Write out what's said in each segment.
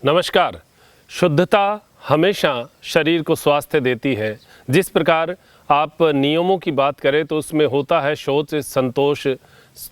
नमस्कार। शुद्धता हमेशा शरीर को स्वास्थ्य देती है। जिस प्रकार आप नियमों की बात करें तो उसमें होता है शौच, संतोष,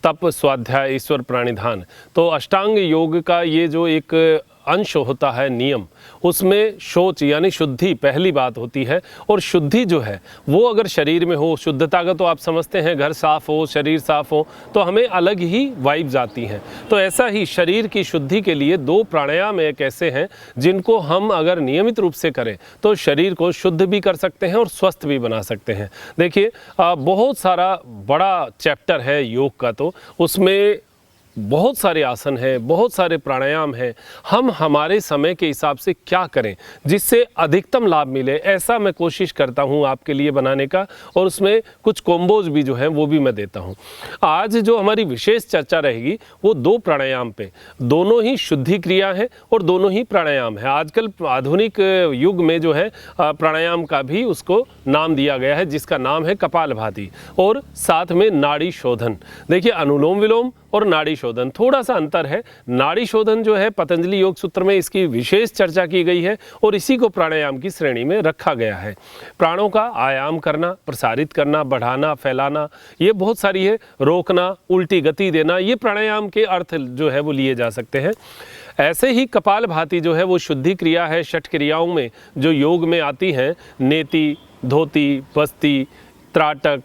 तप, स्वाध्याय, ईश्वर प्रणिधान। तो अष्टांग योग का ये जो एक अंश होता है नियम, उसमें शौच यानी शुद्धि पहली बात होती है। और शुद्धि जो है वो अगर शरीर में हो, शुद्धता का तो आप समझते हैं घर साफ हो, शरीर साफ हो तो हमें अलग ही वाइब्स आती हैं। तो ऐसा ही शरीर की शुद्धि के लिए दो प्राणायाम एक ऐसे हैं जिनको हम अगर नियमित रूप से करें तो शरीर को शुद्ध भी कर सकते हैं और स्वस्थ भी बना सकते हैं। देखिए बहुत सारा बड़ा चैप्टर है योग का, तो उसमें बहुत सारे आसन हैं, बहुत सारे प्राणायाम हैं। हम हमारे समय के हिसाब से क्या करें जिससे अधिकतम लाभ मिले, ऐसा मैं कोशिश करता हूं आपके लिए बनाने का। और उसमें कुछ कॉम्बोज भी जो हैं वो भी मैं देता हूं। आज जो हमारी विशेष चर्चा रहेगी वो दो प्राणायाम पे, दोनों ही शुद्धि क्रिया है और दोनों ही प्राणायाम है। आजकल आधुनिक युग में जो है प्राणायाम का भी उसको नाम दिया गया है, जिसका नाम है कपालभाति और साथ में नाड़ी शोधन। देखिए अनुलोम विलोम और नाड़ी शोधन थोड़ा सा अंतर है। नाड़ी शोधन जो है पतंजलि योग सूत्र में इसकी विशेष चर्चा की गई है और इसी को प्राणायाम की श्रेणी में रखा गया है। प्राणों का आयाम करना, प्रसारित करना, बढ़ाना, फैलाना, ये बहुत सारी है। रोकना, उल्टी गति देना, ये प्राणायाम के अर्थ जो है वो लिए जा सकते हैं। ऐसे ही कपालभाति जो है वो शुद्धि क्रिया है। षट क्रियाओं में जो योग में आती हैं, नेति, धोती, बस्ती, त्राटक,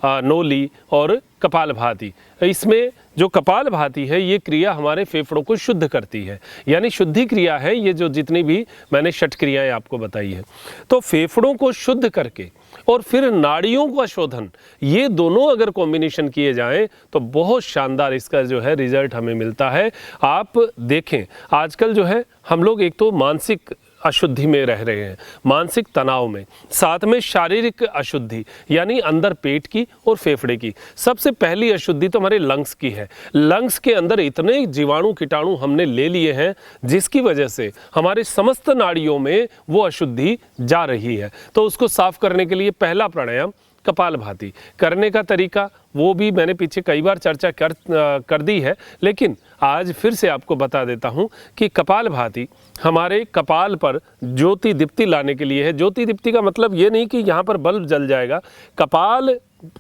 नोली और कपालभाति। इसमें जो कपालभाति है ये क्रिया हमारे फेफड़ों को शुद्ध करती है, यानी शुद्धि क्रिया है ये जो जितनी भी मैंने षट क्रियाएं आपको बताई है। तो फेफड़ों को शुद्ध करके और फिर नाड़ियों का शोधन, ये दोनों अगर कॉम्बिनेशन किए जाएं तो बहुत शानदार इसका जो है रिजल्ट हमें मिलता है। आप देखें आजकल जो है हम लोग एक तो मानसिक अशुद्धि में रह रहे हैं, मानसिक तनाव में, साथ में शारीरिक अशुद्धि यानी अंदर पेट की और फेफड़े की। सबसे पहली अशुद्धि तो हमारे लंग्स की है। लंग्स के अंदर इतने जीवाणु कीटाणु हमने ले लिए हैं जिसकी वजह से हमारे समस्त नाड़ियों में वो अशुद्धि जा रही है। तो उसको साफ करने के लिए पहला प्राणायाम कपालभाति। करने का तरीका वो भी मैंने पीछे कई बार चर्चा कर दी है, लेकिन आज फिर से आपको बता देता हूं कि कपालभाति हमारे कपाल पर ज्योति दीप्ति लाने के लिए है। ज्योति दीप्ति का मतलब ये नहीं कि यहाँ पर बल्ब जल जाएगा। कपाल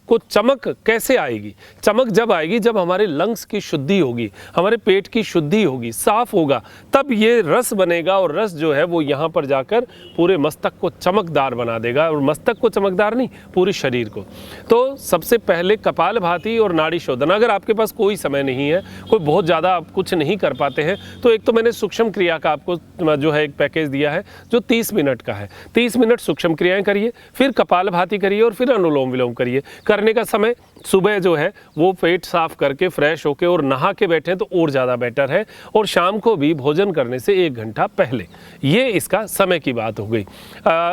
को चमक कैसे आएगी? चमक जब आएगी जब हमारे लंग्स की शुद्धि होगी, हमारे पेट की शुद्धि होगी, साफ होगा, तब ये रस बनेगा और रस जो है वो यहाँ पर जाकर पूरे मस्तक को चमकदार बना देगा। और मस्तक को चमकदार नहीं, पूरे शरीर को। तो सबसे पहले कपालभाति और नाड़ी शोधन। अगर आपके पास कोई समय नहीं है, कोई बहुत ज़्यादा आप कुछ नहीं कर पाते हैं, तो एक तो मैंने सूक्ष्म क्रिया का आपको जो है एक पैकेज दिया है जो 30 मिनट का है। 30 मिनट सूक्ष्म क्रियाएँ करिए, फिर कपालभाति करिए और फिर अनुलोम विलोम करिए। करने का समय सुबह जो है वो पेट साफ करके फ्रेश होके और नहा के बैठें तो और ज़्यादा बेटर है। और शाम को भी भोजन करने से 1 घंटा पहले, ये इसका समय की बात हो गई।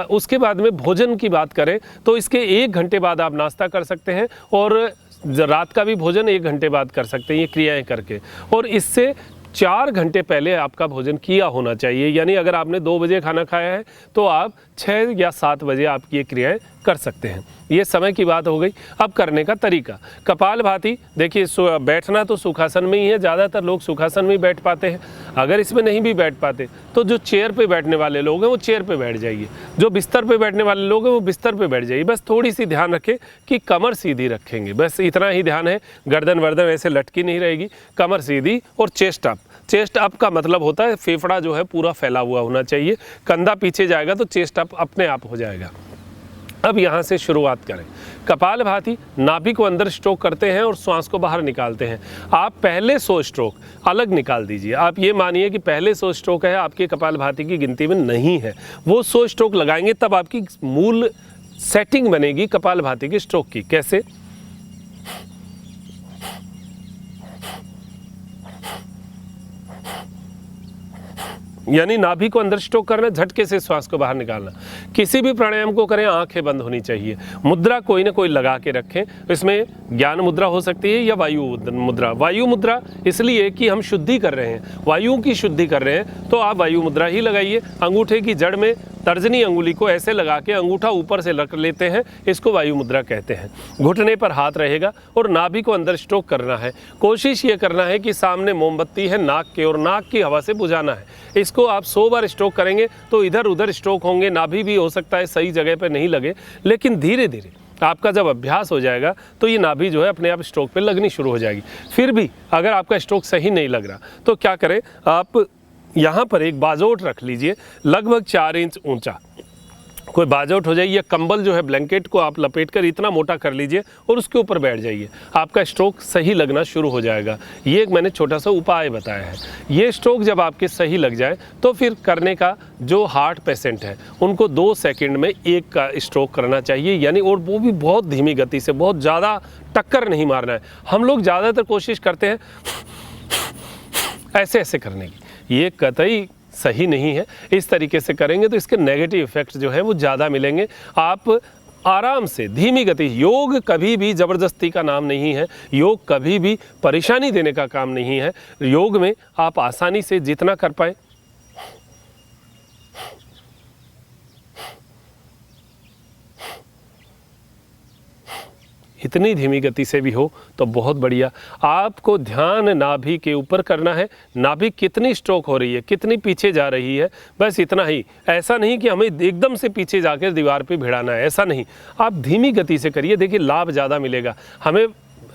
उसके बाद में भोजन की बात करें तो इसके 1 घंटे बाद आप नाश्ता कर सकते हैं और रात का भी भोजन 1 घंटे बाद कर सकते हैं ये क्रियाएं करके। और इससे 4 घंटे पहले आपका भोजन किया होना चाहिए। यानी अगर आपने 2 बजे खाना खाया है तो आप 6 या 7 बजे आपकी ये क्रियाएं कर सकते हैं। ये समय की बात हो गई। अब करने का तरीका, कपालभाति देखिए बैठना तो सुखासन में ही है। ज़्यादातर लोग सुखासन में ही बैठ पाते हैं। अगर इसमें नहीं भी बैठ पाते तो जो चेयर पे बैठने वाले लोग हैं वो चेयर पे बैठ जाइए, जो बिस्तर पे बैठने वाले लोग हैं वो बिस्तर पे बैठ जाइए। बस थोड़ी सी ध्यान रखें कि कमर सीधी रखेंगे, बस इतना ही ध्यान है। गर्दन वर्दन ऐसे लटकी नहीं रहेगी, कमर सीधी और चेस्ट अप। चेस्ट अप का मतलब होता है फेफड़ा जो है पूरा फैला हुआ होना चाहिए। कंधा पीछे जाएगा तो चेस्ट अप अपने आप हो जाएगा। अब यहाँ से शुरुआत करें। कपालभाति, नाभि को अंदर स्ट्रोक करते हैं और श्वास को बाहर निकालते हैं। आप पहले 100 स्ट्रोक अलग निकाल दीजिए। आप ये मानिए कि पहले 100 स्ट्रोक है आपके कपालभाति की गिनती में नहीं है, वो 100 स्ट्रोक लगाएंगे तब आपकी मूल सेटिंग बनेगी कपालभाति की स्ट्रोक की। कैसे? यानी नाभि को अंदर स्ट्रोक करना, झटके से श्वास को बाहर निकालना। किसी भी प्राणायाम को करें आंखें बंद होनी चाहिए। मुद्रा कोई ना कोई लगा के रखें। इसमें ज्ञान मुद्रा हो सकती है या वायु मुद्रा। वायु मुद्रा इसलिए कि हम शुद्धि कर रहे हैं, वायु की शुद्धि कर रहे हैं, तो आप वायु मुद्रा ही लगाइए। अंगूठे की जड़ में तर्जनी अंगुली को ऐसे लगा के अंगूठा ऊपर से रख लेते हैं, इसको वायु मुद्रा कहते हैं। घुटने पर हाथ रहेगा और नाभि को अंदर स्ट्रोक करना है। कोशिश ये करना है कि सामने मोमबत्ती है नाक के और नाक की हवा से बुझाना है। इसको इसको आप 100 बार स्ट्रोक करेंगे तो इधर उधर स्ट्रोक होंगे, नाभि भी हो सकता है सही जगह पे नहीं लगे, लेकिन धीरे धीरे आपका जब अभ्यास हो जाएगा तो ये नाभि जो है अपने आप स्ट्रोक पे लगनी शुरू हो जाएगी। फिर भी अगर आपका स्ट्रोक सही नहीं लग रहा तो क्या करें, आप यहाँ पर एक बाजोट रख लीजिए लगभग 4 इंच ऊंचा, कोई बाजोट हो जाए या कंबल जो है ब्लैंकेट को आप लपेट कर इतना मोटा कर लीजिए और उसके ऊपर बैठ जाइए, आपका स्ट्रोक सही लगना शुरू हो जाएगा। ये एक मैंने छोटा सा उपाय बताया है। ये स्ट्रोक जब आपके सही लग जाए तो फिर करने का, जो हार्ट पेशेंट है उनको 2 सेकंड में एक का स्ट्रोक करना चाहिए, यानी और वो भी बहुत धीमी गति से, बहुत ज़्यादा टक्कर नहीं मारना है। हम लोग ज़्यादातर कोशिश करते हैं ऐसे ऐसे करने की, ये कतई सही नहीं है। इस तरीके से करेंगे तो इसके नेगेटिव इफेक्ट्स जो है वो ज़्यादा मिलेंगे। आप आराम से धीमी गति, योग कभी भी ज़बरदस्ती का नाम नहीं है, योग कभी भी परेशानी देने का काम नहीं है। योग में आप आसानी से जितना कर पाए, इतनी धीमी गति से भी हो तो बहुत बढ़िया। आपको ध्यान नाभि के ऊपर करना है, नाभि कितनी स्ट्रोक हो रही है, कितनी पीछे जा रही है, बस इतना ही। ऐसा नहीं कि हमें एकदम से पीछे जाकर दीवार पे भिड़ाना है, ऐसा नहीं। आप धीमी गति से करिए, देखिए लाभ ज़्यादा मिलेगा। हमें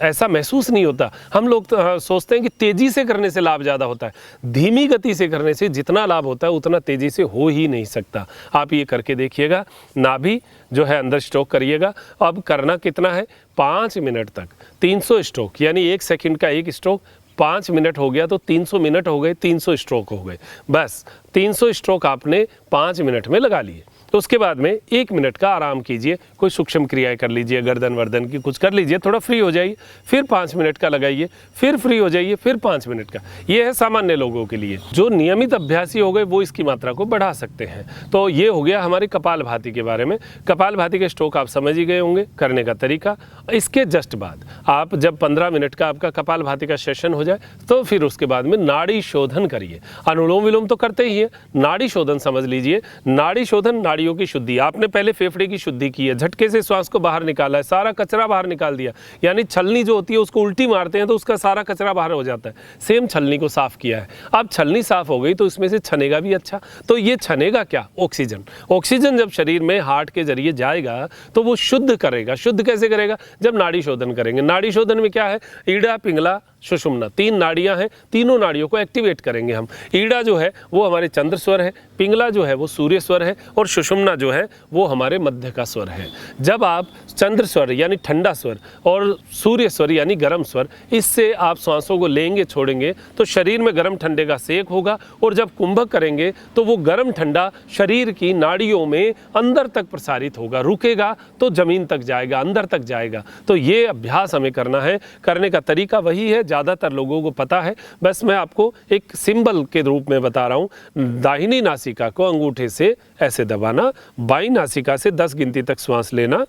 ऐसा महसूस नहीं होता, हम लोग तो सोचते हैं कि तेज़ी से करने से लाभ ज़्यादा होता है। धीमी गति से करने से जितना लाभ होता है उतना तेज़ी से हो ही नहीं सकता। आप ये करके देखिएगा, नाभि जो है अंदर स्ट्रोक करिएगा। अब करना कितना है, 5 मिनट तक 300 स्ट्रोक, यानी 1 सेकंड का एक स्ट्रोक। 5 मिनट हो गया तो 300 मिनट हो गए, 300 स्ट्रोक हो गए। बस 300 स्ट्रोक आपने 5 मिनट में लगा लिए। तो उसके बाद में 1 मिनट का आराम कीजिए, कोई सूक्ष्म क्रियाएं कर लीजिए, गर्दन वर्दन की कुछ कर लीजिए, थोड़ा फ्री हो जाइए, फिर 5 मिनट का लगाइए, फिर फ्री हो जाइए, फिर 5 मिनट का। ये है सामान्य लोगों के लिए। जो नियमित अभ्यासी हो गए वो इसकी मात्रा को बढ़ा सकते हैं। तो ये हो गया हमारे कपालभाति के बारे में। कपालभाति के स्ट्रोक आप समझ ही गए होंगे, करने का तरीका। इसके जस्ट बाद आप जब 15 मिनट का आपका कपालभाति का सेशन हो जाए तो फिर उसके बाद में नाड़ी शोधन करिए। अनुलोम विलोम तो करते ही है, नाड़ी शोधन समझ लीजिए। नाड़ी शोधन, नाड़ियों की शुद्धि। आपने पहले फेफड़े की शुद्धि की है, झटके से श्वास को बाहर निकाला है, सारा कचरा बाहर निकाल दिया, यानी छलनी जो होती है उसको उल्टी मारते हैं तो उसका सारा कचरा बाहर हो जाता है। सेम छलनी को साफ किया है। अब छलनी साफ हो गई तो इसमें से छनेगा भी अच्छा। तो ये छनेगा क्या, ऑक्सीजन। ऑक्सीजन जब शरीर में हार्ट के जरिए जाएगा तो वो शुद्ध करेगा। शुद्ध कैसे करेगा, जब नाड़ी शोधन करेंगे। नाड़ी शोधन में क्या है, ईड़ा, पिंगला, सुषुम्ना, 3 नाड़ियां हैं। तीनों नाड़ियों को एक्टिवेट करेंगे हम। ईड़ा जो है वो हमारे चंद्र स्वर है, पिंगला जो है वो सूर्य स्वर है, और सुषुम्ना जो है वो हमारे मध्य का स्वर है। जब आप चंद्र स्वर यानी ठंडा स्वर और सूर्य स्वर यानी गर्म स्वर, इससे आप सांसों को लेंगे छोड़ेंगे तो शरीर में गर्म ठंडे का सेक होगा, और जब कुंभक करेंगे तो वो गर्म ठंडा शरीर की नाड़ियों में अंदर तक प्रसारित होगा, रुकेगा तो जमीन तक जाएगा, अंदर तक जाएगा। तो ये अभ्यास हमें करना है। करने का तरीका वही है, ज़्यादातर लोगों को पता है, बस मैं आपको एक सिंबल के रूप में बता रहा हूँ। दाहिनी नासिका को अंगूठे से ऐसे दबाना, बाईं नासिका से 10 गिनती तक श्वास लेना,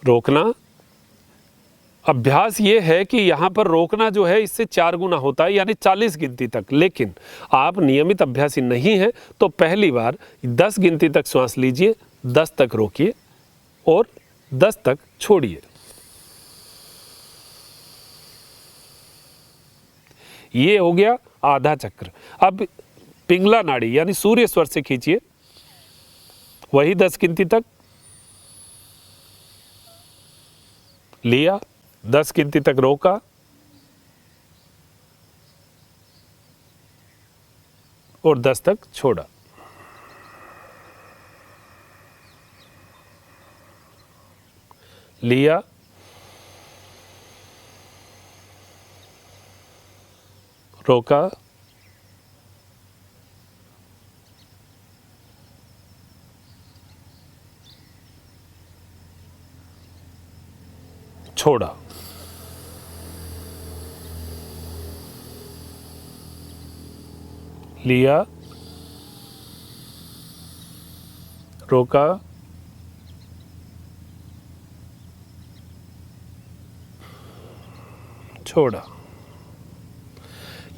रोकना। अभ्यास ये है कि यहाँ पर रोकना जो है इससे 4 गुना होता है, यानी 40 गिनती तक। लेकिन आप नियमित अभ्यासी नहीं हैं तो पहली बार 10 गिनती तक श्वास लीजिए, 10 तक रोकिए और 10 तक छोड़िए। ये हो गया आधा चक्र। अब पिंगला नाड़ी यानी सूर्य स्वर से खींचिए, वही 10 गिनती तक लिया, 10 गिनती तक रोका और 10 तक छोड़ा। लिया, रोका, छोड़ा। लिया, रोका, छोड़ा।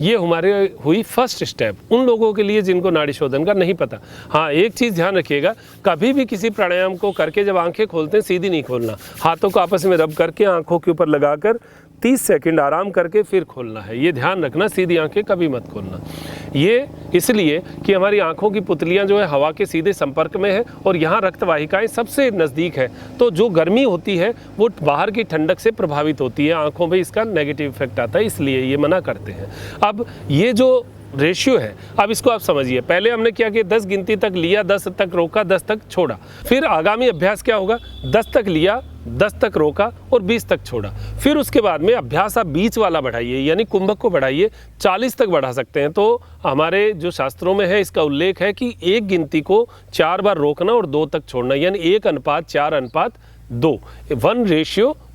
ये हमारे हुई फर्स्ट स्टेप उन लोगों के लिए जिनको नाड़ी शोधन का नहीं पता। हाँ, एक चीज़ ध्यान रखिएगा, कभी भी किसी प्राणायाम को करके जब आंखें खोलते हैं सीधी नहीं खोलना। हाथों को आपस में रब करके आंखों के ऊपर लगाकर 30 सेकंड आराम करके फिर खोलना है। ये ध्यान रखना, सीधी आंखें कभी मत खोलना। ये इसलिए कि हमारी आंखों की पुतलियां जो है हवा के सीधे संपर्क में है और यहाँ रक्त वाहिकाएं सबसे नज़दीक है, तो जो गर्मी होती है वो बाहर की ठंडक से प्रभावित होती है, आंखों पे इसका नेगेटिव इफेक्ट आता है, इसलिए ये मना करते हैं। अब ये जो रेशियो है, अब इसको आप समझिए। पहले हमने क्या किया, 10 गिनती तक लिया, 10 तक रोका, 10 तक छोड़ा। फिर आगामी अभ्यास क्या होगा, 10 तक लिया, 10 तक रोका और 20 तक छोड़ा। फिर उसके बाद में अभ्यास आप बीच वाला बढ़ाइए, यानी कुंभक को बढ़ाइए, 40 तक बढ़ा सकते हैं। तो हमारे जो शास्त्रों में है इसका उल्लेख है कि एक गिनती को 4 बार रोकना और 2 तक छोड़ना, यानी 1:4:2,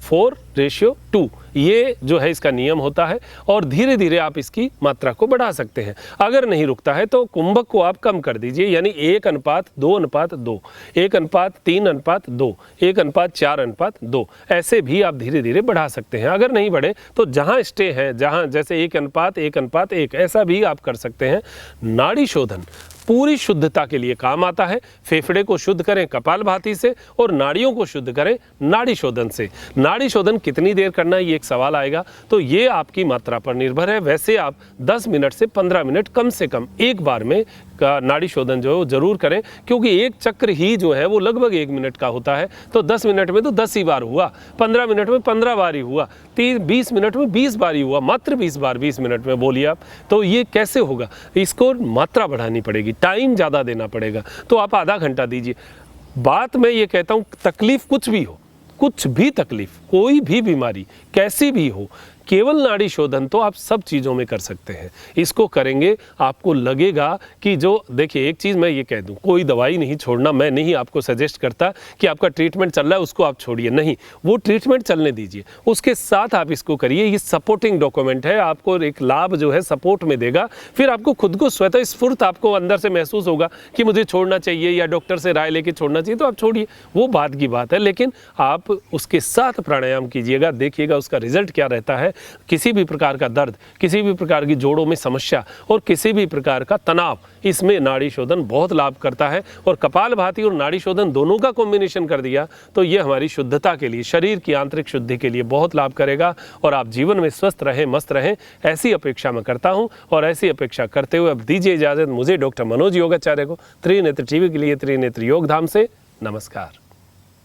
1:4:2, ये जो है इसका नियम होता है। और धीरे धीरे आप इसकी मात्रा को बढ़ा सकते हैं। अगर नहीं रुकता है तो कुंभक को आप कम कर दीजिए, यानी 1:2:2, 1:3:2, 1:4:2, ऐसे भी आप धीरे धीरे बढ़ा सकते हैं। अगर नहीं बढ़े तो जहाँ स्टे है, जहाँ जैसे 1:1:1, ऐसा भी आप कर सकते हैं। नाड़ी शोधन पूरी शुद्धता के लिए काम आता है। फेफड़े को शुद्ध करें कपालभाति से और नाड़ियों को शुद्ध करें नाड़ी शोधन से। नाड़ी शोधन कितनी देर करना है, ये एक सवाल आएगा, तो ये आपकी मात्रा पर निर्भर है। वैसे आप 10 मिनट से 15 मिनट कम से कम एक बार में का नाड़ी शोधन जो है वो जरूर करें, क्योंकि एक चक्र ही जो है वो लगभग 1 मिनट का होता है। तो 10 मिनट में तो 10 ही बार हुआ, 15 मिनट में 15 बार ही हुआ, 20 मिनट में 20 बार ही हुआ, मात्र 20 बार 20 मिनट में बोलिए आप। तो ये कैसे होगा, इसको मात्रा बढ़ानी पड़ेगी, टाइम ज़्यादा देना पड़ेगा। तो आप आधा घंटा दीजिए। बात मैं ये कहता हूँ, तकलीफ कुछ भी हो, कुछ भी तकलीफ, कोई भी बीमारी कैसी भी हो, केवल नाड़ी शोधन तो आप सब चीज़ों में कर सकते हैं। इसको करेंगे आपको लगेगा कि जो, देखिए एक चीज़ मैं ये कह दूं, कोई दवाई नहीं छोड़ना, मैं नहीं आपको सजेस्ट करता कि आपका ट्रीटमेंट चल रहा है उसको आप छोड़िए, नहीं, वो ट्रीटमेंट चलने दीजिए, उसके साथ आप इसको करिए। ये सपोर्टिंग डॉक्यूमेंट है, आपको एक लाभ जो है सपोर्ट में देगा। फिर आपको खुद को स्वतः स्फूर्त आपको अंदर से महसूस होगा कि मुझे छोड़ना चाहिए या डॉक्टर से राय लेके छोड़ना चाहिए, तो आप छोड़िए, वो बात की बात है। लेकिन आप उसके साथ प्राणायाम कीजिएगा, देखिएगा उसका रिजल्ट क्या रहता है। किसी भी प्रकार का दर्द, किसी भी प्रकार की जोड़ों में समस्या और किसी भी प्रकार का तनाव, इसमें नाड़ी शोधन बहुत लाभ करता है। और कपालभाति और नाड़ी शोधन दोनों का कॉम्बिनेशन कर दिया तो ये हमारी शुद्धता के लिए, शरीर की आंतरिक शुद्धि के लिए बहुत लाभ करेगा और आप जीवन में स्वस्थ रहें, मस्त रहें, ऐसी अपेक्षा मैं करता हूं। और ऐसी अपेक्षा करते हुए अब दीजिए इजाजत मुझे, डॉक्टर मनोज योगाचार्य को, त्रिनेत्र टीवी के लिए त्रिनेत्र योगधाम से नमस्कार।